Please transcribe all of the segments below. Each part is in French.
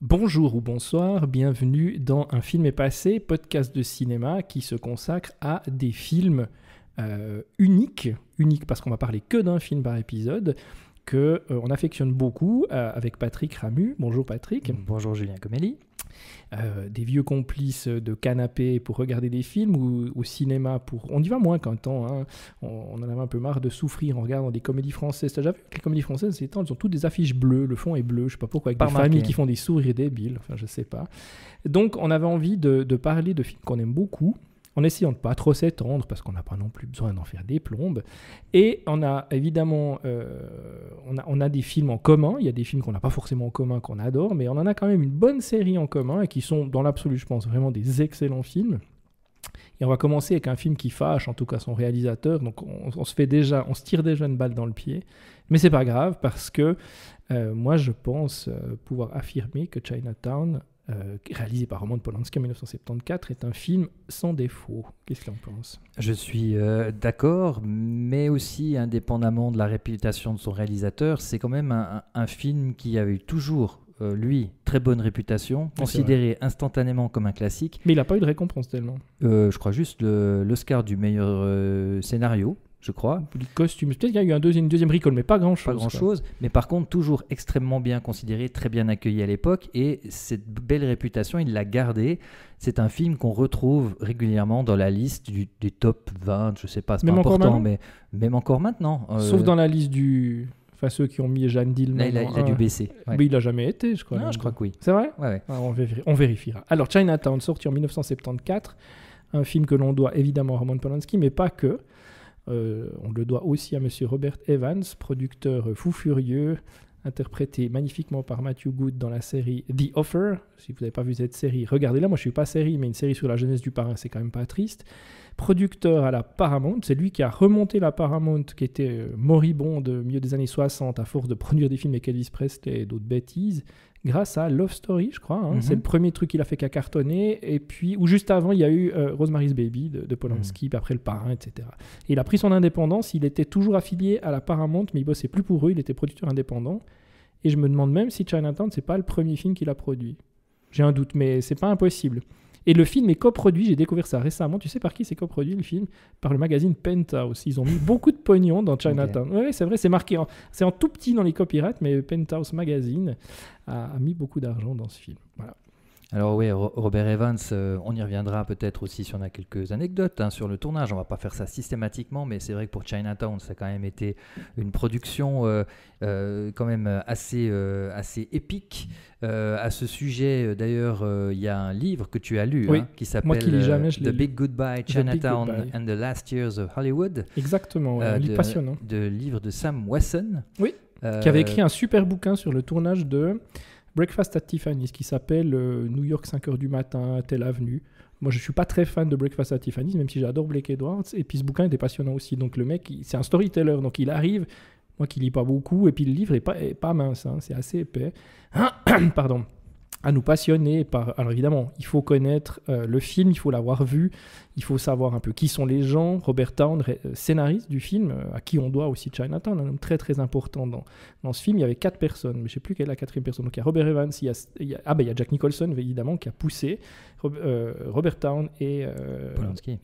Bonjour ou bonsoir, bienvenue dans Un film est passé, podcast de cinéma qui se consacre à des films uniques parce qu'on va parler que d'un film par épisode, que on affectionne beaucoup avec Patrick Ramu. Bonjour Patrick. Bonjour Julien Comelli. Des vieux complices de canapé pour regarder des films ou au cinéma pour... On y va moins qu'un temps, hein. On en avait un peu marre de souffrir en regardant des comédies françaises. T'as déjà vu que les comédies françaises, ces temps, elles ont toutes des affiches bleues, le fond est bleu, je sais pas pourquoi, avec des familles qui font des sourires débiles, enfin je sais pas. Donc on avait envie de parler de films qu'on aime beaucoup, en essayant de pas trop s'étendre, parce qu'on n'a pas non plus besoin d'en faire des plombes. Et on a évidemment on a des films en commun. Il y a des films qu'on n'a pas forcément en commun, qu'on adore, mais on en a quand même une bonne série en commun, et qui sont, dans l'absolu, je pense, vraiment des excellents films. Et on va commencer avec un film qui fâche, en tout cas son réalisateur. Donc on se tire déjà une balle dans le pied. Mais c'est pas grave, parce que moi, je pense pouvoir affirmer que Chinatown, réalisé par Roman Polanski en 1974, est un film sans défaut. Qu'est-ce que tu en penses ? Je suis d'accord, mais aussi indépendamment de la réputation de son réalisateur, c'est quand même un film qui a eu toujours, lui, très bonne réputation, considéré instantanément comme un classique. Mais il n'a pas eu de récompense tellement. Je crois juste l'Oscar du meilleur scénario. Je crois. Les costumes, peut-être qu'il y a eu une deuxième recall, mais pas grand-chose. Pas grand-chose, mais par contre, toujours extrêmement bien considéré, très bien accueilli à l'époque, et cette belle réputation, il l'a gardée. C'est un film qu'on retrouve régulièrement dans la liste des top 20, je sais pas, c'est même pas important, mais même encore maintenant. Sauf dans la liste Enfin, ceux qui ont mis Jeanne Dillman. Il a dû baisser. Ouais. Mais il n'a jamais été, je crois. Non, je crois que oui. C'est vrai ? Ouais. Ah, on vérifiera. Alors, Chinatown, sorti en 1974, un film que l'on doit évidemment à Roman Polanski, mais pas que. On le doit aussi à M. Robert Evans, producteur fou furieux, interprété magnifiquement par Matthew Good dans la série The Offer. Si vous n'avez pas vu cette série, regardez-la. Moi, je ne suis pas série, mais une série sur la jeunesse du parrain, c'est quand même pas triste. Producteur à la Paramount, c'est lui qui a remonté la Paramount, qui était moribonde au milieu des années 60 à force de produire des films avec Elvis Presley et d'autres bêtises, grâce à Love Story, je crois. C'est le premier truc qu'il a fait qu'à cartonner. Et puis, ou juste avant, il y a eu Rosemary's Baby de Polanski, puis après Le Parrain, etc. Et il a pris son indépendance. Il était toujours affilié à la Paramount, mais il bossait plus pour eux. Il était producteur indépendant. Et je me demande même si Chinatown, c'est pas le premier film qu'il a produit. J'ai un doute, mais c'est pas impossible. Et le film est coproduit, j'ai découvert ça récemment. Tu sais par qui c'est coproduit le film ? Par le magazine Penthouse. Ils ont mis beaucoup de pognon dans Chinatown. Okay. Oui, c'est vrai, c'est marqué. C'est en tout petit dans les copyrights, mais Penthouse Magazine a mis beaucoup d'argent dans ce film. Voilà. Alors oui, Robert Evans, on y reviendra peut-être aussi si on a quelques anecdotes sur le tournage. On ne va pas faire ça systématiquement, mais c'est vrai que pour Chinatown, ça a quand même été une production quand même assez épique. À ce sujet, d'ailleurs, il y a un livre que tu as lu qui s'appelle The Big Goodbye, Chinatown and the Last Years of Hollywood. Exactement, un livre passionnant. De livre de Sam Wasson. Oui, qui avait écrit un super bouquin sur le tournage de Breakfast at Tiffany's, qui s'appelle New York 5h du matin, telle avenue. Moi, je ne suis pas très fan de Breakfast at Tiffany's, même si j'adore Blake Edwards. Et puis, ce bouquin était passionnant aussi. Donc, le mec, c'est un storyteller. Donc, il arrive, moi qui ne lis pas beaucoup, et puis le livre n'est pas mince, c'est assez épais. Pardon. À nous passionner par... Alors évidemment, il faut connaître le film, il faut l'avoir vu, il faut savoir un peu qui sont les gens. Robert Towne, scénariste du film, à qui on doit aussi Chinatown, un homme très très important dans ce film. Il y avait 4 personnes, mais je ne sais plus quelle est la 4e personne. Donc il y a Robert Evans, il y a Jack Nicholson évidemment qui a poussé, Robert Towne et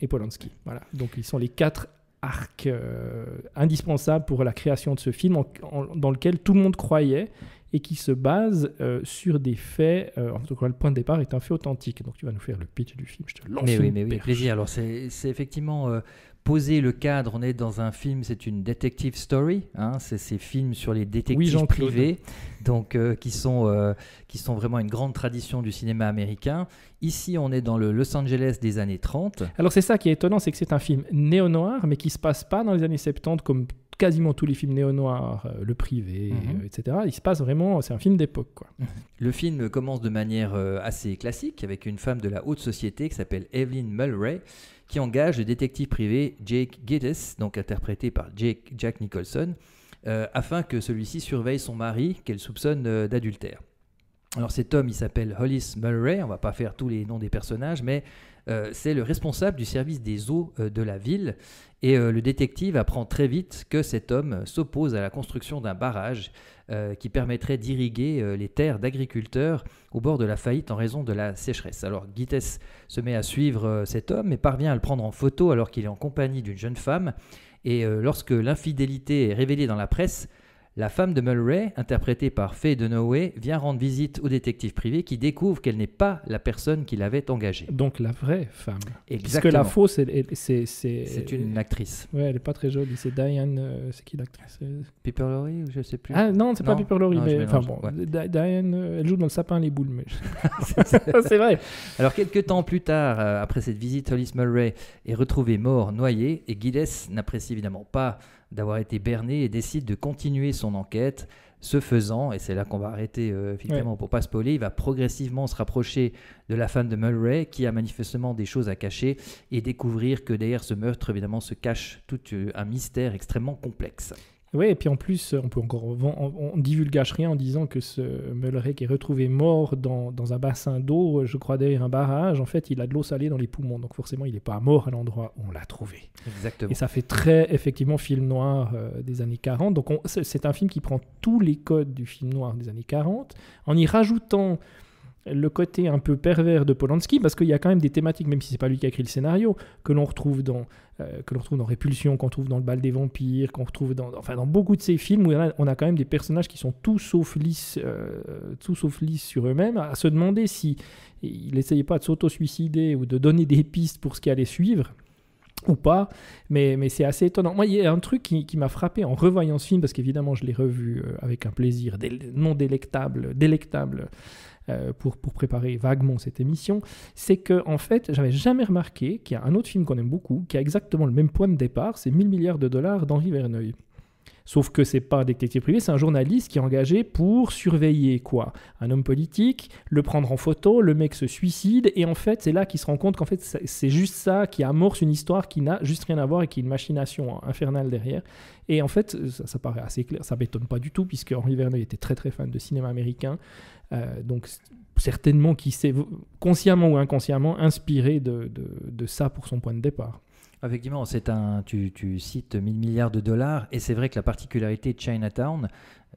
Polanski. Voilà. Donc ils sont les 4 arcs indispensables pour la création de ce film dans lequel tout le monde croyait, et qui se base sur des faits. En tout cas, le point de départ est un fait authentique. Donc, tu vas nous faire le pitch du film. Je te lance mais oui, plaisir. Alors, c'est effectivement poser le cadre. On est dans un film, c'est une detective story. C'est ces films sur les détectives privés, donc qui sont vraiment une grande tradition du cinéma américain. Ici, on est dans le Los Angeles des années 30. Alors, c'est ça qui est étonnant, c'est que c'est un film néo-noir, mais qui ne se passe pas dans les années 70 comme quasiment tous les films néo-noirs, Le Privé, etc. Il se passe vraiment, c'est un film d'époque, quoi. Le film commence de manière assez classique avec une femme de la haute société qui s'appelle Evelyn Mulray, qui engage le détective privé Jake Gittes, donc interprété par Jack Nicholson, afin que celui-ci surveille son mari qu'elle soupçonne d'adultère. Alors cet homme, il s'appelle Hollis Mulwray, on va pas faire tous les noms des personnages, mais c'est le responsable du service des eaux de la ville. Et le détective apprend très vite que cet homme s'oppose à la construction d'un barrage qui permettrait d'irriguer les terres d'agriculteurs au bord de la faillite en raison de la sécheresse. Alors Gittes se met à suivre cet homme et parvient à le prendre en photo alors qu'il est en compagnie d'une jeune femme. Et lorsque l'infidélité est révélée dans la presse, la femme de Mulwray, interprétée par Faye Dunaway, vient rendre visite au détective privé qui découvre qu'elle n'est pas la personne qui l'avait engagée. Donc la vraie femme. Exactement. Puisque la fausse, c'est une actrice. Ouais, elle n'est pas très jolie. C'est Diane. C'est qui l'actrice? Piper Laurie ou je sais plus. Ah non, c'est pas Piper Laurie. Mais enfin bon, ouais. Diane, elle joue dans Le Sapin les boules. Mais c'est vrai. Alors quelques temps plus tard, après cette visite, Hollis Mulwray est retrouvé mort, noyé, et Gittes n'apprécie évidemment pas d'avoir été berné et décide de continuer son enquête. Ce faisant, et c'est là qu'on va arrêter effectivement pour pas spoiler, il va progressivement se rapprocher de la femme de Mulwray qui a manifestement des choses à cacher et découvrir que derrière ce meurtre évidemment se cache tout un mystère extrêmement complexe. Oui, et puis en plus, on divulgage rien en disant que ce Mulwray qui est retrouvé mort dans un bassin d'eau, je crois derrière un barrage, en fait, il a de l'eau salée dans les poumons, donc forcément, il n'est pas mort à l'endroit où on l'a trouvé. Exactement. Et ça fait très, effectivement, film noir des années 40. Donc, c'est un film qui prend tous les codes du film noir des années 40, en y rajoutant le côté un peu pervers de Polanski, parce qu'il y a quand même des thématiques, même si c'est pas lui qui a écrit le scénario, que l'on retrouve dans Répulsion, qu'on trouve dans Le Bal des vampires, qu'on retrouve dans beaucoup de ces films où on a quand même des personnages qui sont tout sauf lisses sur eux-mêmes, à se demander si il n'essayait pas de s'auto-suicider ou de donner des pistes pour ce qui allait suivre ou pas, mais c'est assez étonnant. Moi, il y a un truc qui m'a frappé en revoyant ce film, parce qu'évidemment, je l'ai revu avec un plaisir non délectable, pour préparer vaguement cette émission, c'est que en fait, j'avais jamais remarqué qu'il y a un autre film qu'on aime beaucoup, qui a exactement le même point de départ, c'est 1000 milliards de dollars d'Henri Verneuil. Sauf que c'est pas un détective privé, c'est un journaliste qui est engagé pour surveiller quoi ? Un homme politique, le prendre en photo, le mec se suicide, et en fait, c'est là qu'il se rend compte qu'en fait, c'est juste ça qui amorce une histoire qui n'a juste rien à voir et qui est une machination infernale derrière. Et en fait, ça paraît assez clair, ça m'étonne pas du tout, puisque Henri Verneuil était très très fan de cinéma américain, donc certainement qu'il s'est consciemment ou inconsciemment inspiré de ça pour son point de départ. Effectivement, tu cites 1000 milliards de dollars, et c'est vrai que la particularité de Chinatown,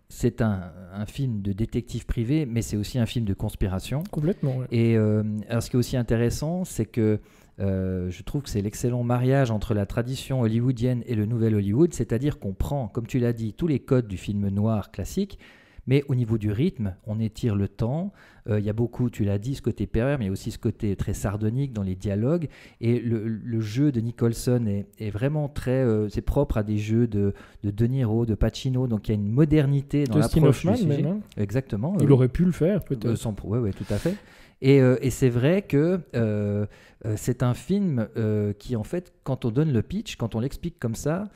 c'est un film de détective privé, mais c'est aussi un film de conspiration. Complètement, ouais. Et alors, ce qui est aussi intéressant, c'est que je trouve que c'est l'excellent mariage entre la tradition hollywoodienne et le nouvel Hollywood, c'est-à-dire qu'on prend, comme tu l'as dit, tous les codes du film noir classique, mais au niveau du rythme, on étire le temps. Il y a beaucoup, tu l'as dit, ce côté pervers, mais il y a aussi ce côté très sardonique dans les dialogues. Et le jeu de Nicholson est vraiment très... c'est propre à des jeux de De Niro, de Pacino. Donc il y a une modernité dans l'approche du sujet. Même, hein. Exactement. Il aurait pu le faire, peut-être. Oui, tout à fait. Et c'est vrai que c'est un film qui, en fait, quand on donne le pitch, quand on l'explique comme ça,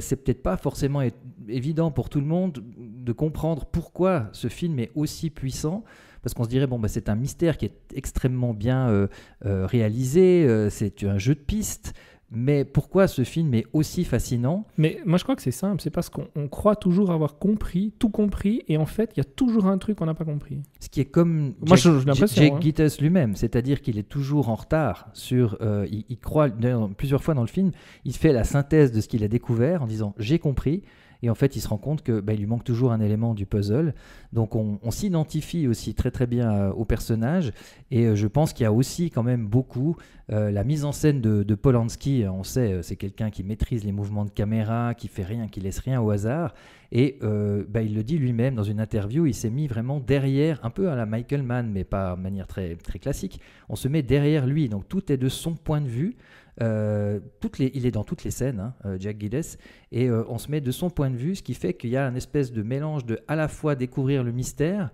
c'est peut-être pas forcément évident pour tout le monde de comprendre pourquoi ce film est aussi puissant, parce qu'on se dirait c'est un mystère qui est extrêmement bien réalisé, c'est un jeu de pistes, mais pourquoi ce film est aussi fascinant ? Mais moi je crois que c'est simple, c'est parce qu'on croit toujours avoir tout compris, et en fait il y a toujours un truc qu'on n'a pas compris. Ce qui est comme Jake Gittes lui-même, c'est-à-dire qu'il est toujours en retard sur... il croit, plusieurs fois dans le film, il fait la synthèse de ce qu'il a découvert en disant « j'ai compris », et en fait il se rend compte qu'il lui manque toujours un élément du puzzle. Donc on s'identifie aussi très très bien au personnage, et je pense qu'il y a aussi quand même beaucoup la mise en scène de Polanski. On sait, c'est quelqu'un qui maîtrise les mouvements de caméra, qui laisse rien au hasard, et il le dit lui-même dans une interview, il s'est mis vraiment derrière, un peu à la Michael Mann, mais pas de manière très, très classique. On se met derrière lui, donc tout est de son point de vue. Il est dans toutes les scènes, Jack Gittes, et on se met de son point de vue, ce qui fait qu'il y a une espèce de mélange de à la fois découvrir le mystère,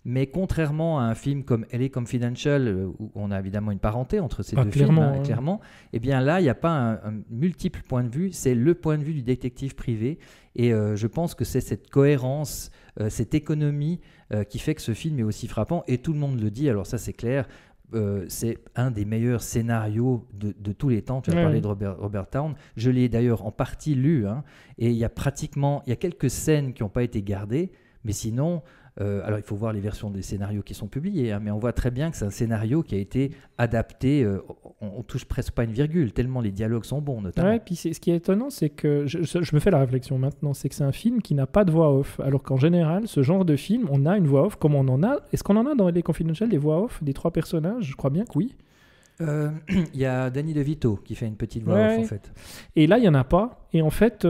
mais contrairement à un film comme LA Confidential, où on a évidemment une parenté entre ces deux films, clairement, et bien là, il n'y a pas un multiple point de vue, c'est le point de vue du détective privé, et je pense que c'est cette cohérence, cette économie qui fait que ce film est aussi frappant, et tout le monde le dit, alors ça c'est clair. C'est un des meilleurs scénarios de tous les temps. Tu as parlé de Robert Town. Je l'ai d'ailleurs en partie lu, et il y a quelques scènes qui n'ont pas été gardées, mais sinon Alors il faut voir les versions des scénarios qui sont publiés, hein, mais on voit très bien que c'est un scénario qui a été adapté, on touche presque pas une virgule, tellement les dialogues sont bons notamment. Ouais, puis ce qui est étonnant, c'est que je me fais la réflexion maintenant, c'est que c'est un film qui n'a pas de voix off, alors qu'en général, ce genre de film, on a une voix off, comme on en a. Est-ce qu'on en a dans les Confidential des voix off des 3 personnages? Je crois bien que oui. Il y a Danny DeVito qui fait une petite voix off en fait. Et là, il n'y en a pas. Et en fait,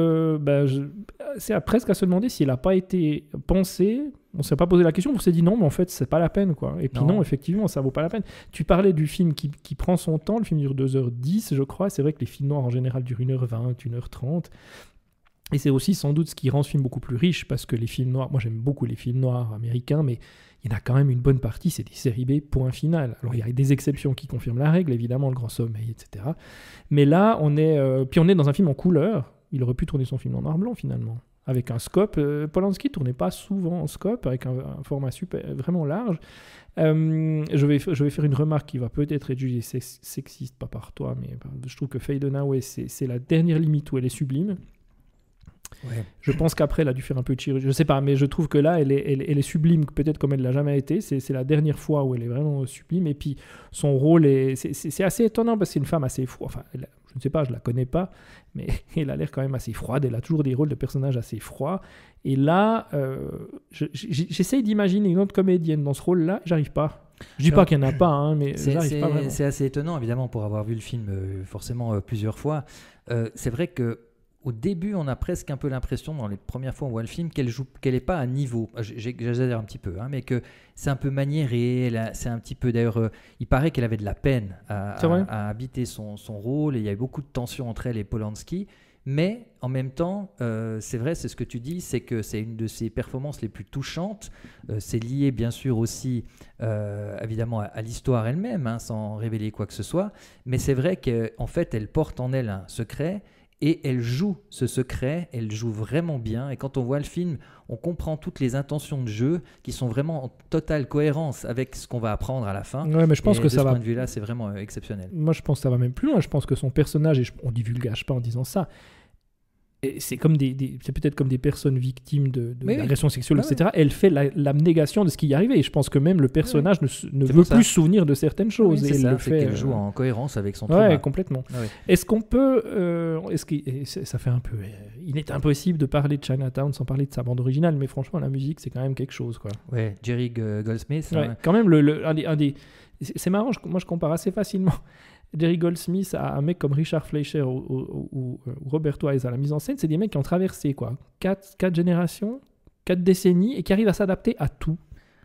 c'est presque à se demander s'il n'a pas été pensé. On ne s'est pas posé la question, on s'est dit non, mais en fait, c'est pas la peine, quoi. Et puis non, effectivement, ça vaut pas la peine. Tu parlais du film qui prend son temps, le film dure 2h10, je crois. C'est vrai que les films noirs, en général, durent 1h20, 1h30. Et c'est aussi sans doute ce qui rend ce film beaucoup plus riche, parce que les films noirs, moi j'aime beaucoup les films noirs américains, mais il y en a quand même une bonne partie, c'est des séries B, point final. Alors il y a des exceptions qui confirment la règle, évidemment, Le Grand Sommeil, etc. Mais là, on est dans un film en couleur. Il aurait pu tourner son film en noir-blanc, finalement. Avec un scope, Polanski ne tournait pas souvent en scope, avec un format vraiment large. Je vais faire une remarque qui va peut-être être jugée sexiste, pas par toi, mais je trouve que Faye Dunaway, c'est la dernière limite où elle est sublime. Ouais. Je pense qu'après, elle a dû faire un peu de chirurgie. Je sais pas, mais je trouve que là, elle est sublime, peut-être comme elle l'a jamais été. C'est la dernière fois où elle est vraiment sublime. Et puis, son rôle c'est assez étonnant parce que c'est une femme assez froide. Enfin, je ne sais pas, je la connais pas, mais elle a l'air quand même assez froide. Elle a toujours des rôles de personnages assez froids. Et là, j'essaye d'imaginer une autre comédienne dans ce rôle-là. J'arrive pas. Je dis pas qu'il n'y en a pas, hein, mais j'arrive pas vraiment. C'est assez étonnant, évidemment, pour avoir vu le film forcément plusieurs fois. C'est vrai que au début, on a presque un peu l'impression, dans les premières fois où on voit le film, qu'elle n'est pas à niveau. J'exagère un petit peu, hein, mais que c'est un peu maniéré. C'est un petit peu, d'ailleurs, il paraît qu'elle avait de la peine à habiter son rôle. Et il y avait beaucoup de tension entre elle et Polanski. Mais en même temps, c'est vrai, c'est ce que tu dis, c'est que c'est une de ses performances les plus touchantes. C'est lié, bien sûr, aussi, évidemment, à l'histoire elle-même, hein, sans révéler quoi que ce soit. Mais c'est vrai qu'en fait, elle porte en elle un secret. Et elle joue ce secret, elle joue vraiment bien. Et quand on voit le film, on comprend toutes les intentions de jeu qui sont vraiment en totale cohérence avec ce qu'on va apprendre à la fin. Ouais, mais je pense que ça va. De ce point de vue-là, c'est vraiment exceptionnel. Moi, je pense que ça va même plus loin. Je pense que son personnage, et on divulgage pas en disant ça, c'est comme c'est peut-être comme des personnes victimes d'agressions sexuelles, etc. Elle fait l'abnégation de ce qui y est arrivé. Et je pense que même le personnage ne veut plus se souvenir de certaines choses. Oui, et c'est qu'elle joue en cohérence avec son trauma. Oui, complètement. Est-ce qu'on peut... ça fait un peu... il est impossible de parler de Chinatown sans parler de sa bande originale, mais franchement, la musique, c'est quand même quelque chose, quoi. Ouais, Jerry Goldsmith. Ouais, quand même, un des... C'est marrant, moi je compare assez facilement Jerry Goldsmith à un mec comme Richard Fleischer ou Robert Wise à la mise en scène. C'est des mecs qui ont traversé 4 générations, 4 décennies et qui arrivent à s'adapter à tout.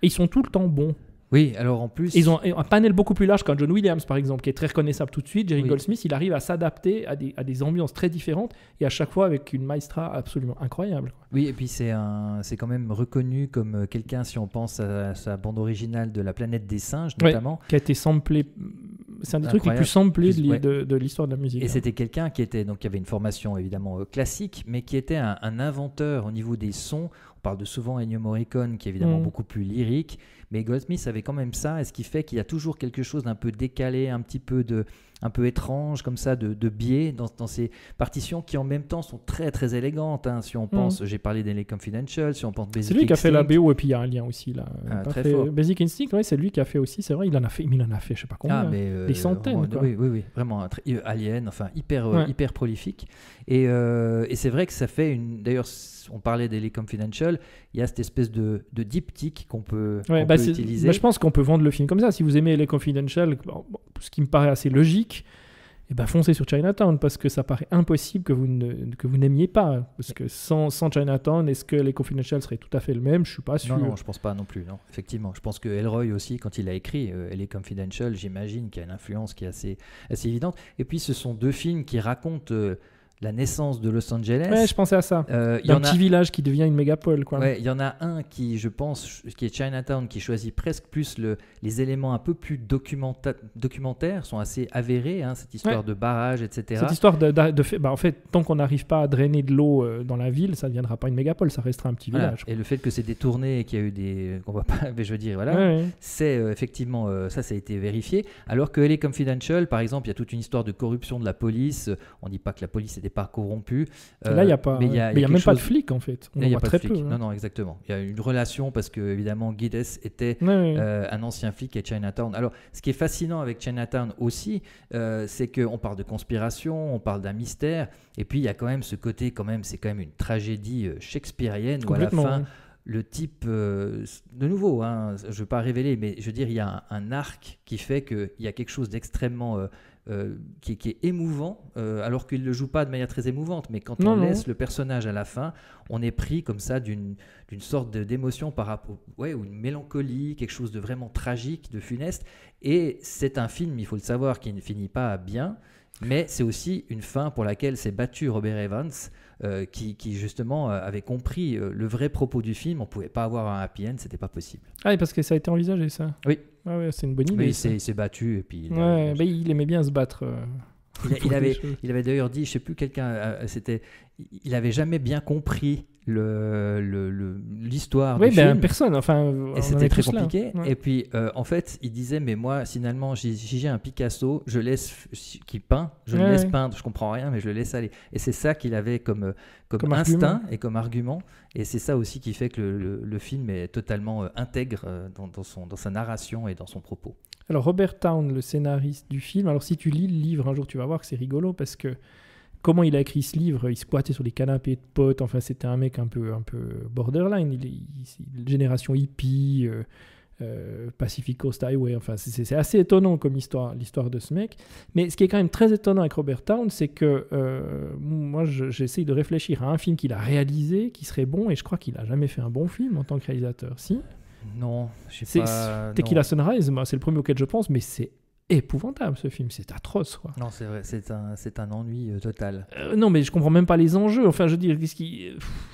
Et ils sont tout le temps bons. Oui, alors en plus... Ils ont un panel beaucoup plus large qu'un John Williams, par exemple, qui est très reconnaissable tout de suite. Jerry Goldsmith, il arrive à s'adapter à des ambiances très différentes et à chaque fois avec une maestra absolument incroyable. Oui, et puis c'est quand même reconnu comme quelqu'un, si on pense à sa bande originale de La Planète des Singes, notamment. Qui a été samplé... C'est un des trucs les plus samplés de l'histoire de la musique. Et c'était quelqu'un qui avait une formation évidemment classique, mais qui était un inventeur au niveau des sons. On parle de souvent Ennio Morricone, qui est évidemment beaucoup plus lyrique, mais Goldsmith avait quand même ça, et ce qui fait qu'il y a toujours quelque chose d'un peu décalé, un peu étrange, comme ça, de biais dans ces partitions qui en même temps sont très très élégantes. Hein. Si on pense, j'ai parlé d'L.A. Confidential, si on pense Basic Instinct. C'est lui qui a fait la BO, et puis il y a un lien aussi là. Très fort. Basic Instinct, ouais, c'est lui qui a fait aussi, c'est vrai, il en a fait je sais pas combien, des centaines. Oui, vraiment Alien, enfin hyper prolifique. Et c'est vrai que ça fait d'ailleurs, on parlait d'L.A. Confidential, il y a cette espèce de diptyque qu'on peut utiliser. Je pense qu'on peut vendre le film comme ça. Si vous aimez L.A. Confidential, ce qui me paraît assez logique, foncez sur Chinatown, parce que ça paraît impossible que vous n'aimiez pas. Parce que sans Chinatown, est-ce que L.A. Confidential serait tout à fait le même? Je suis pas sûr. Non, je pense pas non plus. Non. Effectivement, je pense que Elroy aussi, quand il a écrit L.A. Confidential, j'imagine qu'il y a une influence qui est assez évidente. Et puis, ce sont deux films qui racontent la naissance de Los Angeles. Ouais, je pensais à ça. D'un petit village qui devient une mégapole, quoi. Ouais, il y en a un qui, je pense, qui est Chinatown, qui choisit presque plus les éléments un peu plus documentaires, sont assez avérés, hein, cette histoire de barrage, etc. Cette histoire en fait, tant qu'on n'arrive pas à drainer de l'eau dans la ville, ça ne deviendra pas une mégapole, ça restera un petit village. Et le fait que c'est détourné et qu'il y a eu qu'on voit pas, je veux dire, voilà, c'est effectivement, ça a été vérifié. Alors que L.A. Confidential, par exemple, il y a toute une histoire de corruption de la police. On ne dit pas que la police était pas corrompu. Là, il n'y a pas. Mais Il n'y a quelque même pas de chose- flic, en fait. On Là, en il y a voit pas de très flic. peu. Non, non, exactement. Il y a une relation parce que, évidemment, Guides était Ouais. un ancien flic à Chinatown. Alors, ce qui est fascinant avec Chinatown aussi, c'est qu'on parle de conspiration, on parle d'un mystère, et puis il y a quand même ce côté, c'est quand même une tragédie shakespearienne où à la Complètement. fin, Ouais. le type, de nouveau, hein, je ne veux pas révéler, mais je veux dire, il y a un arc qui fait qu'il y a quelque chose d'extrêmement qui est émouvant, alors qu'il ne le joue pas de manière très émouvante, mais quand Non, on non. laisse le personnage à la fin, on est pris comme ça d'une sorte d'émotion par rapport, ou une mélancolie, quelque chose de vraiment tragique, de funeste. Et c'est un film, il faut le savoir, qui ne finit pas bien, mais c'est aussi une fin pour laquelle s'est battu Robert Evans, qui justement avait compris le vrai propos du film. On ne pouvait pas avoir un happy end, c'était pas possible. Ah, et parce que ça a été envisagé, ça. Oui. Ah ouais, c'est une bonne idée. Oui, ça. il s'est battu et puis Ouais, bah, il aimait bien se battre. il avait d'ailleurs dit, je sais plus, il avait jamais bien compris l'histoire Oui, du ben film. personne. Enfin, Et on en c'était est très tous là. compliqué. Ouais. Et puis, en fait, il disait, mais moi, finalement, si j'ai un Picasso, je laisse qui peint, je le Ouais, laisse ouais. peindre. Je comprends rien, mais je le laisse aller. Et c'est ça qu'il avait comme Comme instinct argument. et comme argument. Et c'est ça aussi qui fait que le film est totalement intègre dans sa narration et dans son propos. Alors, Robert Towne, le scénariste du film, alors si tu lis le livre un jour, tu vas voir que c'est rigolo parce que comment il a écrit ce livre, il squattait sur les canapés de potes, enfin, c'était un mec un peu borderline, génération hippie, Pacific Coast Highway, enfin, c'est assez étonnant comme l'histoire de ce mec. Mais ce qui est quand même très étonnant avec Robert Towne, c'est que moi, j'essaye de réfléchir à un film qu'il a réalisé qui serait bon, et je crois qu'il n'a jamais fait un bon film en tant que réalisateur. Si Non, je sais pas. Tequila Sunrise, moi, c'est le premier auquel je pense, mais c'est épouvantable ce film, c'est atroce, quoi. Non, c'est vrai, c'est un ennui total. Non, mais je comprends même pas les enjeux. Enfin, je veux dire, je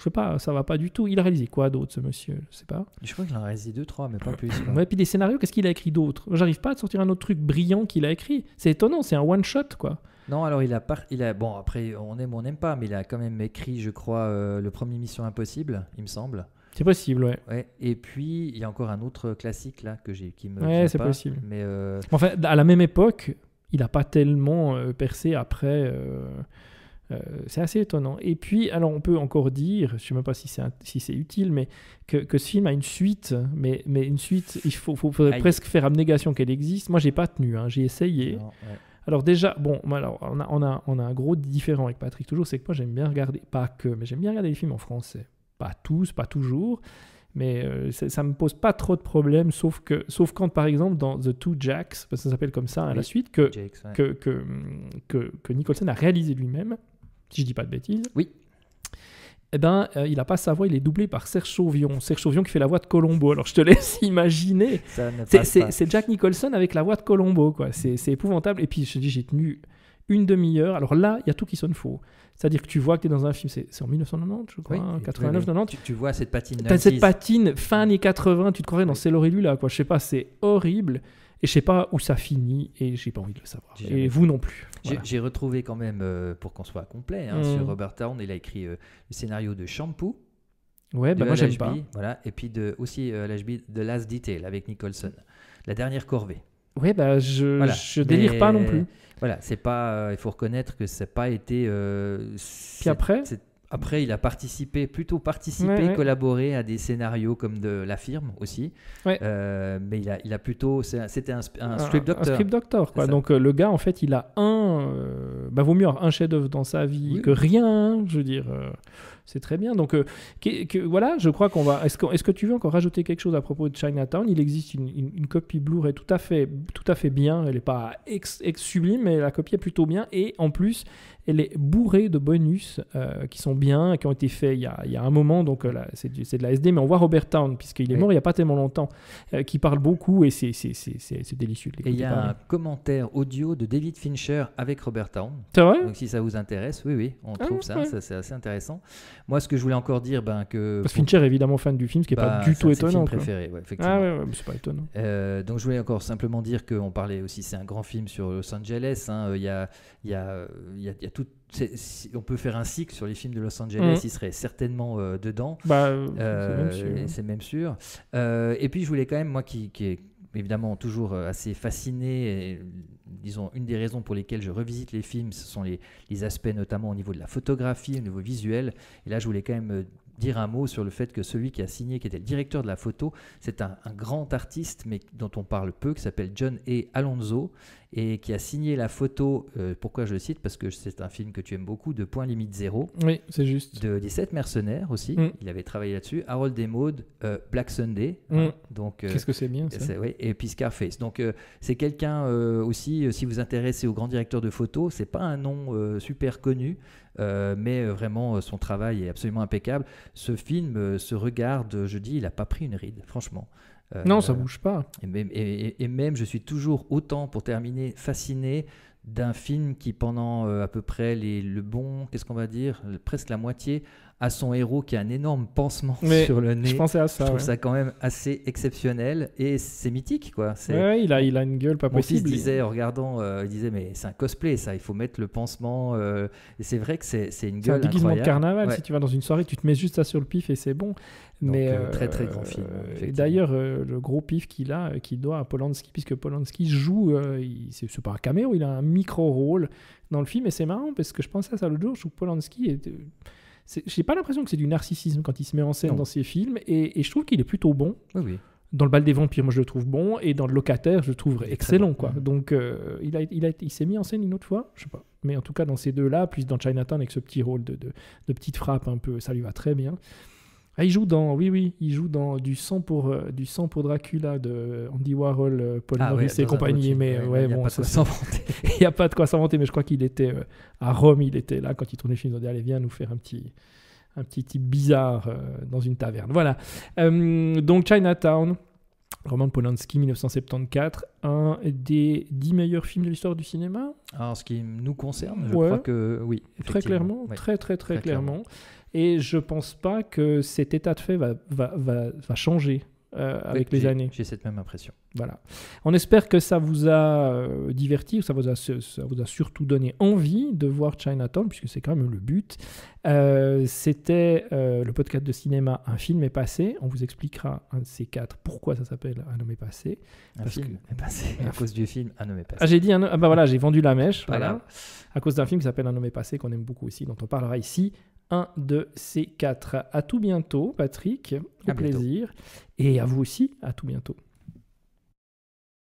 sais pas, ça va pas du tout. Il a réalisé quoi d'autre, ce monsieur? Je sais pas. Je crois qu'il en a réalisé 2-3, mais pas plus. quoi. Ouais, puis des scénarios, qu'est-ce qu'il a écrit d'autre? J'arrive pas à te sortir un autre truc brillant qu'il a écrit. C'est étonnant, c'est un one shot, quoi. Non, alors bon, après, on aime ou on n'aime pas, mais il a quand même écrit, je crois, le premier Mission Impossible, il me semble. C'est possible, ouais. Ouais. Et puis, il y a encore un autre classique là qui me Ouais, vient c'est pas, possible. Mais Enfin, à la même époque, il a pas tellement percé après. C'est assez étonnant. Et puis, alors, on peut encore dire, je sais même pas si c'est utile, mais que ce film a une suite, mais une suite, il faudrait Aïe. presque faire abnégation qu'elle existe. Moi, j'ai pas tenu, hein, j'ai essayé. non, ouais. Alors déjà, bon, alors, on a un gros différent avec Patrick toujours, c'est que moi j'aime bien regarder, pas que, mais j'aime bien regarder les films en français. Pas tous, pas toujours, mais ça me pose pas trop de problèmes, sauf quand par exemple dans The Two Jacks, parce que ça s'appelle comme ça à la Oui, suite, que Jakes, ouais. Nicholson a réalisé lui-même, si je dis pas de bêtises. Oui. Eh ben, il n'a pas sa voix, il est doublé par Serge Sauvion. Serge Sauvion qui fait la voix de Colombo. Alors je te laisse imaginer. Ça ne passe pas. C'est Jack Nicholson avec la voix de Colombo, quoi. C'est épouvantable. Et puis je te dis, j'ai tenu une demi-heure. Alors là, il y a tout qui sonne faux. C'est-à-dire que tu vois que tu es dans un film, c'est en 1990, je crois, Oui, 89-90. Tu vois cette patine. T'as cette 90s. patine fin années 80, tu te croirais dans Oui. C'est Laurie là, quoi. Je sais pas, c'est horrible. Et je sais pas où ça finit et j'ai pas envie de le savoir. J'ai Et jamais vous non plus. Voilà. J'ai retrouvé quand même, pour qu'on soit complet, sur Robert Towne, il a écrit le scénario de Shampoo. Ouais, de bah moi j'aime LHB, pas. Voilà, et puis aussi LHB The Last Detail avec Nicholson. La dernière corvée. Ouais, bah je Voilà. délire Mais pas non plus. Voilà, c'est pas. Il faut reconnaître que ça n'a pas été. Puis après Après, il a plutôt participé, Ouais, ouais. collaboré à des scénarios comme de La Firme aussi. Ouais. Mais il a plutôt. C'était un script doctor. Un script doctor, quoi. C'est ça. Donc le gars, en fait, il a vaut mieux avoir un chef-d'œuvre dans sa vie Oui. que rien. Je veux dire, c'est très bien. Donc voilà, je crois qu'on va. Est-ce que tu veux encore rajouter quelque chose à propos de Chinatown? Il existe une copie Blu-ray tout à fait bien. Elle n'est pas ex sublime, mais la copie est plutôt bien. Et en plus, elle est bourrée de bonus qui sont bien, qui ont été faits il y a un moment. Donc là, c'est de la SD, mais on voit Robert Towne, puisqu'il est Oui. mort il n'y a pas tellement longtemps, qui parle beaucoup et c'est délicieux de Et il y l'écouter a parler. un commentaire audio de David Fincher avec Robert Towne. C'est vrai? Donc si ça vous intéresse, oui, on trouve ça, ouais. ça c'est assez intéressant. Moi, ce que je voulais encore dire, que Parce que Fincher est évidemment fan du film, ce qui n'est pas du tout c'est le étonnant. film quoi. préféré, ouais, effectivement. Ah ouais, mais c'est pas étonnant. Donc je voulais encore simplement dire qu'on parlait aussi, c'est un grand film sur Los Angeles. Il y a tout. On peut faire un cycle sur les films de Los Angeles, il serait certainement dedans. Bah, c'est même sûr. C'est même sûr. Et puis je voulais quand même, moi qui est évidemment toujours assez fasciné, disons, une des raisons pour lesquelles je revisite les films, ce sont les aspects notamment au niveau de la photographie, au niveau visuel. Et là, je voulais quand même dire un mot sur le fait que celui qui a signé, qui était le directeur de la photo, c'est un grand artiste, mais dont on parle peu, qui s'appelle John A. Alonzo, et qui a signé la photo, pourquoi je le cite, parce que c'est un film que tu aimes beaucoup, de Point Limite Zéro. Oui, c'est juste. Les 7 mercenaires aussi, il avait travaillé là-dessus. Harold et Maude, Black Sunday. Donc, qu'est-ce que c'est bien ça. Oui, et puis Scarface. Donc c'est quelqu'un aussi, si vous vous intéressez au grand directeur de photo, c'est pas un nom super connu, mais vraiment son travail est absolument impeccable. Ce film se regarde, je dis, il n'a pas pris une ride, franchement. Non, ça bouge pas. Et même, je suis toujours autant, pour terminer, fasciné d'un film qui, pendant à peu près qu'est-ce qu'on va dire, presque la moitié, a son héros qui a un énorme pansement sur le nez. Je pensais à ça. Je trouve ça quand même assez exceptionnel et c'est mythique, quoi. Ouais, il a une gueule pas possible. Mon fils disait, en regardant, il disait, mais c'est un cosplay, ça, il faut mettre le pansement. Et c'est vrai que c'est une gueule incroyable. C'est un déguisement de carnaval. Si tu vas dans une soirée, tu te mets juste ça sur le pif et c'est bon. Donc, mais très très grand film. D'ailleurs, le gros pif qu'il doit à Polanski, puisque Polanski joue, c'est pas un caméo, il a un micro-rôle dans le film et c'est marrant parce que je pensais à ça l'autre jour, je trouve que Polanski j'ai pas l'impression que c'est du narcissisme quand il se met en scène dans ses films et je trouve qu'il est plutôt bon. Oui. Dans Le Bal des Vampires, moi je le trouve bon, et dans Le Locataire, je le trouve excellent, quoi. Donc il s'est mis en scène une autre fois, je sais pas. Mais en tout cas dans ces deux-là, plus dans Chinatown avec ce petit rôle de petite frappe un peu, ça lui va très bien. Ah, il joue dans du sang pour Dracula de Andy Warhol, Paul Maurice et compagnie, mais il n'y a pas de quoi s'inventer. Il n'y a pas de quoi s'inventer, mais je crois qu'il était à Rome, il était là quand il tournait le film. Il a dit allez, viens nous faire un petit type bizarre dans une taverne. Voilà. Donc Chinatown, Roman Polanski, 1974, un des 10 meilleurs films de l'histoire du cinéma. Alors, ce qui nous concerne, je crois que oui. Très clairement, très clairement. Et je pense pas que cet état de fait va changer avec les années. J'ai cette même impression. Voilà. On espère que ça vous a diverti, ça vous a surtout donné envie de voir Chinatown, puisque c'est quand même le but. C'était le podcast de cinéma Un film est passé. On vous expliquera un de ces quatre pourquoi ça s'appelle Un homme est passé. Un film est passé. À cause du film Un homme est passé. Ah, j'ai dit voilà, j'ai vendu la mèche. Voilà. À cause d'un film qui s'appelle Un homme est passé, qu'on aime beaucoup aussi, dont on parlera ici. Un de ces quatre. À tout bientôt, Patrick. Au plaisir. Et à vous aussi, à tout bientôt.